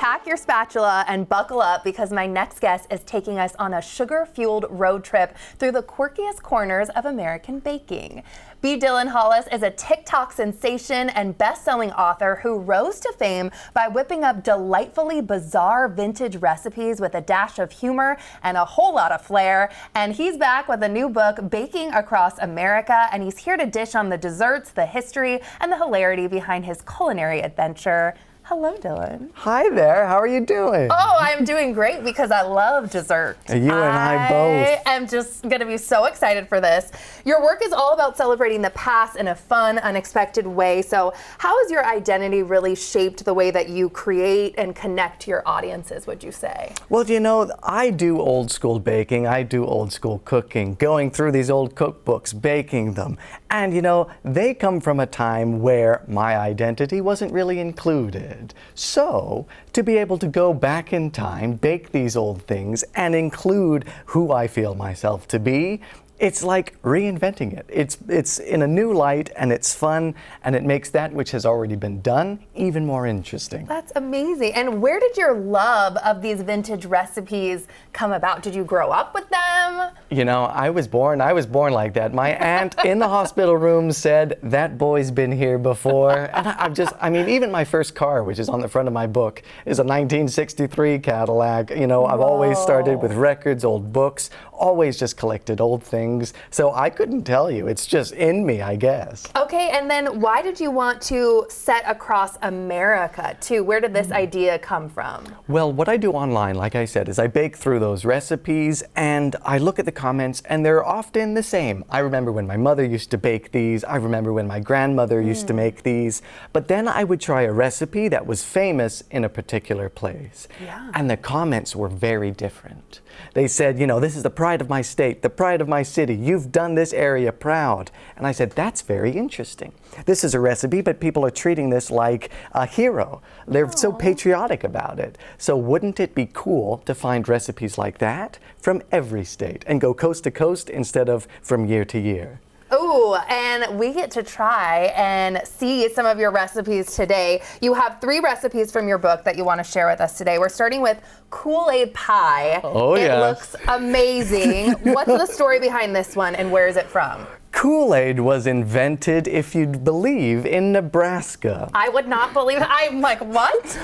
pack your spatula and buckle up because my next guest is taking us on a sugar-fueled road trip through the quirkiest corners of American baking. B. Dylan Hollis is a TikTok sensation and best-selling author who rose to fame by whipping up delightfully bizarre vintage recipes with a dash of humor and a whole lot of flair. And he's back with a new book, Baking Across America, and he's here to dish on the desserts, the history, and the hilarity behind his culinary adventure. Hello, Dylan. Hi there. How are you doing? Oh, I'm doing great because I love dessert. You and I both. I am just going to be so excited for this. Your work is all about celebrating the past in a fun, unexpected way. So how has your identity really shaped the way that you create and connect to your audiences, would you say? Well, you know, I do old school baking. I do old school cooking, going through these old cookbooks, baking them. And, you know, they come from a time where my identity wasn't really included. So, to be able to go back in time, bake these old things, and include who I feel myself to be, it's like reinventing it. It's in a new light, and it's fun, and it makes that which has already been done even more interesting. That's amazing. And where did your love of these vintage recipes come about? Did you grow up with them? You know, I was born like that. My aunt in the hospital room said, "That boy's been here before." And I mean, even my first car, which is on the front of my book, is a 1963 Cadillac. You know, I've always started with records, old books, always just collected old things. So I couldn't tell you. It's just in me, I guess. Okay, and then why did you want to set across America too? Where did this idea come from? Well, what I do online, like I said, is I bake through those recipes and I look at the comments and they're often the same. I remember when my mother used to bake these. I remember when my grandmother used to make these. But then I would try a recipe that was famous in a particular place. Yeah. And the comments were very different. They said, you know, this is the pride of my state, the pride of my city. You've done this area proud. And I said, that's very interesting. This is a recipe, but people are treating this like a hero. They're so patriotic about it. So wouldn't it be cool to find recipes like that from every state and go coast to coast instead of from year to year? Ooh, and we get to try and see some of your recipes today. You have 3 recipes from your book that you want to share with us today. We're starting with KoolAid Pie. Oh, It looks amazing. What's the story behind this one and where is it from? KoolAid was invented, if you'd believe, in Nebraska. I would not believe it. I'm like, what?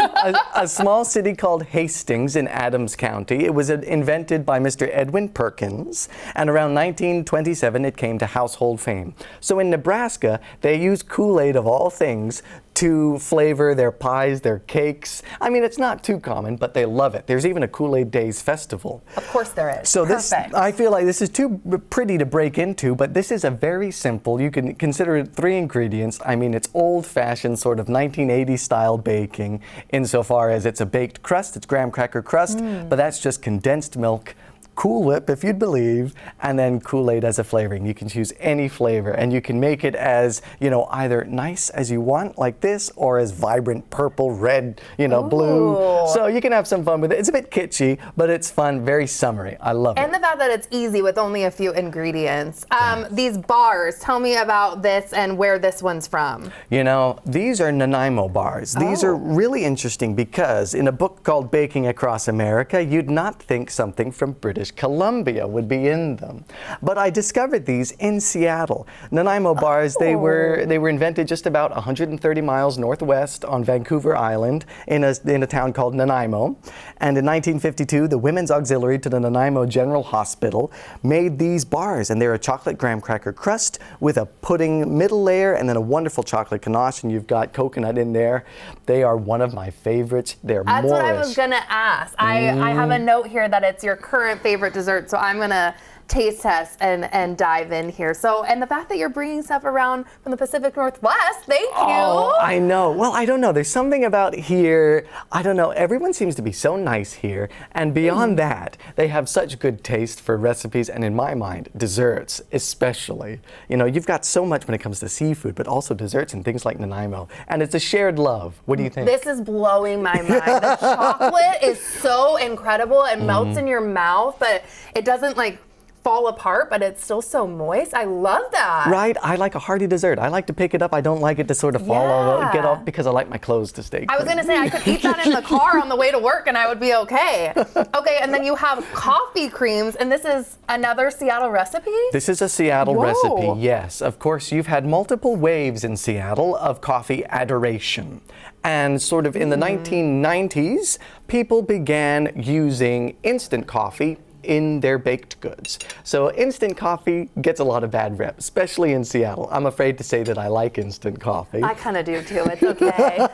a small city called Hastings in Adams County. It was invented by Mr. Edwin Perkins, and around 1927 it came to household fame. So in Nebraska, they use KoolAid of all things to flavor their pies, their cakes. I mean, it's not too common, but they love it. There's even a KoolAid Days festival. Of course there is. So Perfect. I feel like this is too pretty to break into, but this is a very simple, you can consider it 3 ingredients. I mean, it's old-fashioned sort of 1980s style baking insofar as it's a baked crust, it's graham cracker crust, but that's just condensed milk, Cool Whip, if you'd believe, and then KoolAid as a flavoring. You can choose any flavor, and you can make it as, you know, either nice as you want, like this, or as vibrant purple, red, you know, blue. So you can have some fun with it. It's a bit kitschy, but it's fun, very summery. I love it. And the fact that it's easy with only a few ingredients. These bars, tell me about this and where this one's from. You know, these are Nanaimo Bars. These are really interesting because in a book called Baking Across America, you'd not think something from British Columbia would be in them. But I discovered these in Seattle. Nanaimo Bars, they were invented just about 130 miles northwest on Vancouver Island in a town called Nanaimo. And in 1952, the Women's Auxiliary to the Nanaimo General Hospital made these bars, and they're a chocolate graham cracker crust with a pudding middle layer and then a wonderful chocolate ganache, and you've got coconut in there. They are one of my favorites. They're That's Moorish. what I was gonna ask. I have a note here that it's your current favorite dessert, so I'm gonna taste test and dive in here. So, and the fact that you're bringing stuff around from the Pacific Northwest, thank you. Oh, I know. Well, I don't know. There's something about here, I don't know. Everyone seems to be so nice here. And beyond that, they have such good taste for recipes and, in my mind, desserts especially. You know, you've got so much when it comes to seafood, but also desserts and things like Nanaimo. And it's a shared love. What do you think? This is blowing my mind. The chocolate is so incredible. It melts in your mouth, but it doesn't like fall apart, but it's still so moist. I love that. Right? I like a hearty dessert. I like to pick it up. I don't like it to sort of get off because I like my clothes to stay clean. I was gonna say I could eat that in the car on the way to work and I would be okay. Okay, and then you have coffee creams, and this is another Seattle recipe? This is a Seattle recipe, yes. Of course, you've had multiple waves in Seattle of coffee adoration. And sort of in the 1990s, people began using instant coffee in their baked goods. So instant coffee gets a lot of bad rep, especially in Seattle. I'm afraid to say that I like instant coffee. I kind of do too, it's okay.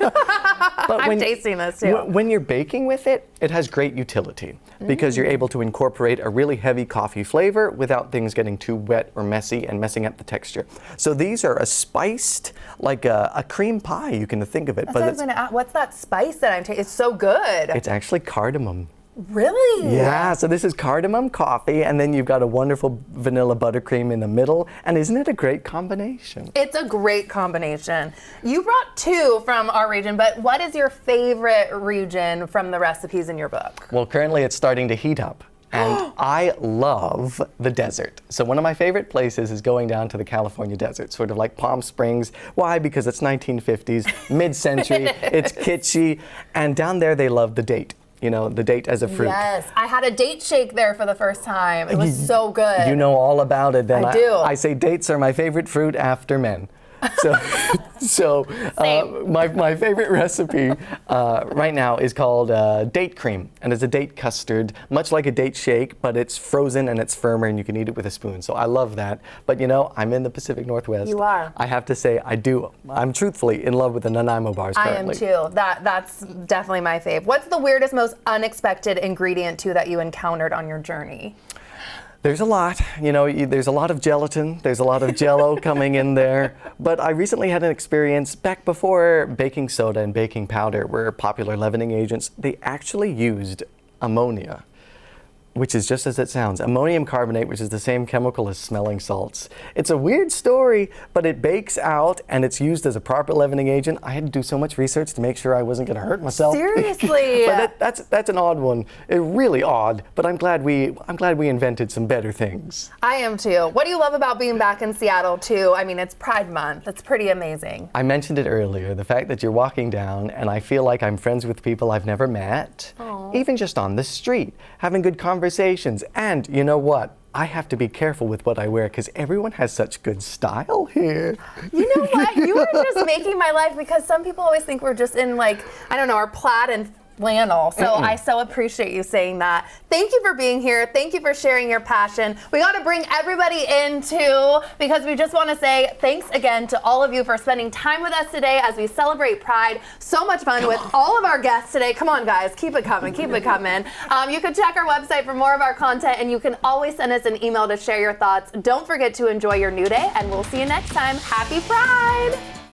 I'm tasting this too. When you're baking with it, it has great utility because you're able to incorporate a really heavy coffee flavor without things getting too wet or messy and messing up the texture. So these are a spiced, like a cream pie, you can think of it. What's that spice that I'm tasting? It's so good. It's actually cardamom. Really? Yeah, so this is cardamom coffee, and then you've got a wonderful vanilla buttercream in the middle, and isn't it a great combination? It's a great combination. You brought two from our region, but what is your favorite region from the recipes in your book? Well, currently it's starting to heat up. And I love the desert. So one of my favorite places is going down to the California desert, sort of like Palm Springs. Why? Because it's 1950s, mid-century, it's kitschy, and down there they love the date. You know, the date as a fruit. Yes, I had a date shake there for the first time. It was so good. You know all about it then. I do. I say dates are my favorite fruit after men. So my favorite recipe right now is called date cream, and it's a date custard, much like a date shake, but it's frozen and it's firmer and you can eat it with a spoon. So I love that. But you know, I'm in the Pacific Northwest. You are. I have to say I'm truthfully in love with the Nanaimo Bars currently. I am too. That's definitely my fave. What's the weirdest, most unexpected ingredient too that you encountered on your journey? There's a lot, you know, there's a lot of gelatin, there's a lot of Jell-O coming in there, but I recently had an experience back before baking soda and baking powder were popular leavening agents. They actually used ammonia, which is just as it sounds, ammonium carbonate, which is the same chemical as smelling salts. It's a weird story, but it bakes out and it's used as a proper leavening agent. I had to do so much research to make sure I wasn't gonna hurt myself. Seriously? But that's an odd one. Really odd, but I'm glad we invented some better things. I am too. What do you love about being back in Seattle too? I mean, it's Pride Month. It's pretty amazing. I mentioned it earlier, the fact that you're walking down and I feel like I'm friends with people I've never met, even just on the street, having good conversations. And you know what? I have to be careful with what I wear because everyone has such good style here. You know what? You are just making my life, because some people always think we're just in, like, I don't know, our plaid and flannel. So I so appreciate you saying that. Thank you for being here. Thank you for sharing your passion. We got to bring everybody in too, because we just want to say thanks again to all of you for spending time with us today as we celebrate Pride. So much fun with all of our guests today. Come on, guys, keep it coming, keep it coming. You can check our website for more of our content, and you can always send us an email to share your thoughts. Don't forget to enjoy your new day, and we'll see you next time. Happy Pride!